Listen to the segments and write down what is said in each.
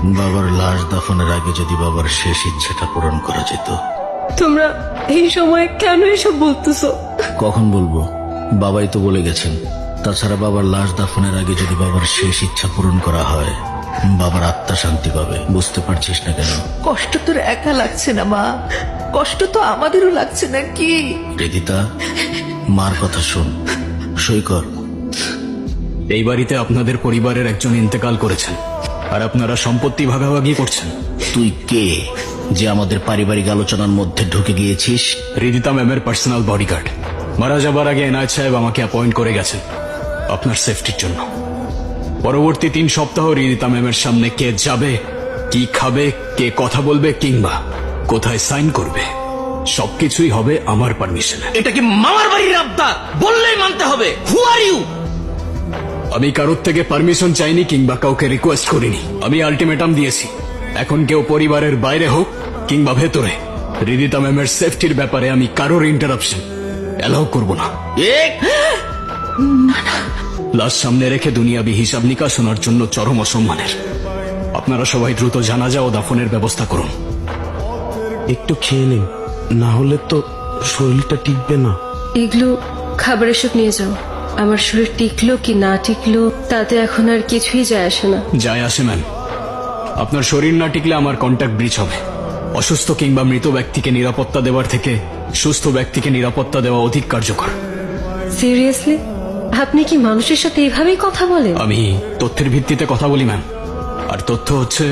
বাবার লাশ দাফনের আগে যদি বাবার শেষ ইচ্ছাটা পূরণ করা যেত। তোমরা এই সময় কেন এসব বলতেছো? কখন বলবো? বাবাই তো বলে গেছেন। তাছাড়া বাবার লাশ দাফনের আগে যদি বাবার শেষ ইচ্ছা পূরণ করা হয়, বাবার আত্মা শান্তি পাবে। বুঝতে পারছিস না কেন? কষ্ট তোর একা লাগছে না মা, কষ্ট তো আমাদেরও লাগছে নাকি? রেদিতা, মার কথা শোন, সই কর। এই বাড়িতে আপনাদের পরিবারের একজন ইন্তেকাল করেছেন, আর আপনারা সম্পত্তি ভাগাভাগি করছেন। তুই কে যে আমাদের পারিবারিক আলোচনার মধ্যে ঢুকে গিয়েছিস? রিদিতা ম্যামের পার্সোনাল বডিগার্ড। মারা যাবার আগে এনায়েত সাহেব আমাকে অ্যাপয়েন্ট করে গেছেন আপনার সেফটির জন্য। পরবর্তী 3 সপ্তাহ রিদিতা ম্যামের সামনে কে যাবে, কি খাবে, কে কথা বলবে, কিংবা কোথায় সাইন করবে, সবকিছুই হবে আমার পারমিশনে। এটা কি মামার বাড়ির আবদার? বললেই মানতে হবে। হু আর ইউ? আমি কারোর থেকে পারমিশন চাইনি কিংবা কাউকে রিকোয়েস্ট করিনি। আমি আলটিমেটাম দিয়েছি, এখন কেউ পরিবারের বাইরে হোক কিংবা ভেতরে, রিদিতা ম্যামের সেফটির ব্যাপারে আমি কারোর ইন্টারাপশন অ্যালাউ করব না। লাশ সামনে রেখে দুনিয়াবি হিসাব নিকাশ শোনার জন্য চরম অসম্মানের। আপনারা সবাই দ্রুত জানাজা ও দাফনের ব্যবস্থা করুন। একটু খেয়ে নিন, না হলে তো শরীরটা টিকবে না। এগুলো খাবারের সব নিয়ে যাও। আমার শরীর টিকলো কি না টিকলো তাতে এখন আর কিছুই যায় আসে না। যায় আসে ম্যাম, আপনার শরীর না টিকলে আমার কন্ট্যাক্ট ব্রিচ হবে। অসুস্থ কিংবা মৃত ব্যক্তিকে নিরাপত্তা দেওয়ার থেকে সুস্থ ব্যক্তিকে নিরাপত্তা দেওয়া অধিক কার্যকর। সিরিয়াসলি? আপনি কি মানুষের সাথে এভাবেই কথা বলেন? আমি তথ্যের ভিত্তিতে কথা বলি ম্যাম, আর তথ্য হচ্ছে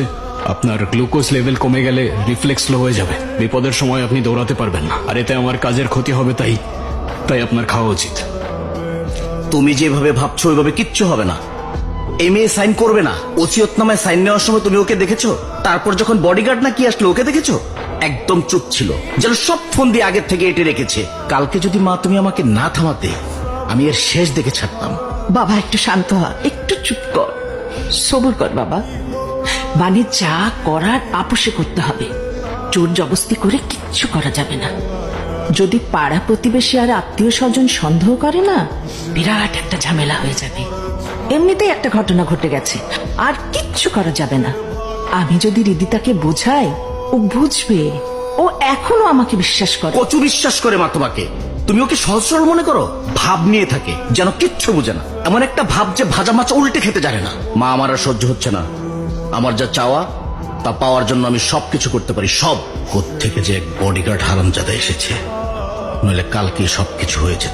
আপনার গ্লুকোজ লেভেল কমে গেলে রিফ্লেক্স স্লো হয়ে যাবে। বিপদের সময় আপনি দৌড়াতে পারবেন না, আর এতে আমার কাজের ক্ষতি হবে। তাই আপনার খাওয়া উচিত। তুমি যেভাবে ভাবছো ওইভাবে কিচ্ছু হবে না। এই মেয়ে সাইন করবে না। ওসিয়তনামায় সাইন নেওয়ার সময় তুমি ওকে দেখেছো? তারপর যখন বডিগার্ড না কি আসলো ওকে দেখেছো? একদম চুপ ছিল, যেন সব ফোন দিয়ে আগের থেকে এটে রেখেছে। কালকে যদি মা তুমি আমাকে না থামাতে, আমি এর শেষ দেখে ছাড়তাম। বাবা একটু শান্ত হ, একটু চুপ কর, সবুর কর বাবা। মানে যা করার আপোষে করতে হবে, জোর জবস্তি করে কিচ্ছু করা যাবে না। যদি পাড়া প্রতিবেশী আর আত্মীয় স্বজন সন্দেহ করে না, বিরাট একটা ঝামেলা হয়ে যাবে। এমনিতেই একটা ঘটনা ঘটে গেছে, আর কিচ্ছু করা যাবে না। আমি যদি রিদিতাকে বোঝাই, ও বুঝবে। ও এখনো আমাকে বিশ্বাস করে। কচু বিশ্বাস করে মা তোমাকে? তুমি ওকে সহজ সরল মনে করো? ভাব নিয়ে থাকে, যেন কিচ্ছু বোঝে না। এমন একটা ভাব যে ভাজা মাছ উল্টে খেতে জানে না। মা, আমার আর সহ্য হচ্ছে না। আমার যা চাওয়া তা পাওয়ার জন্য আমি সবকিছু করতে পারি, সব। কোত্থেকে যে এক বডিগার্ড হারামজাদা এসেছে, নইলে কালকে সবকিছু হয়ে যেত।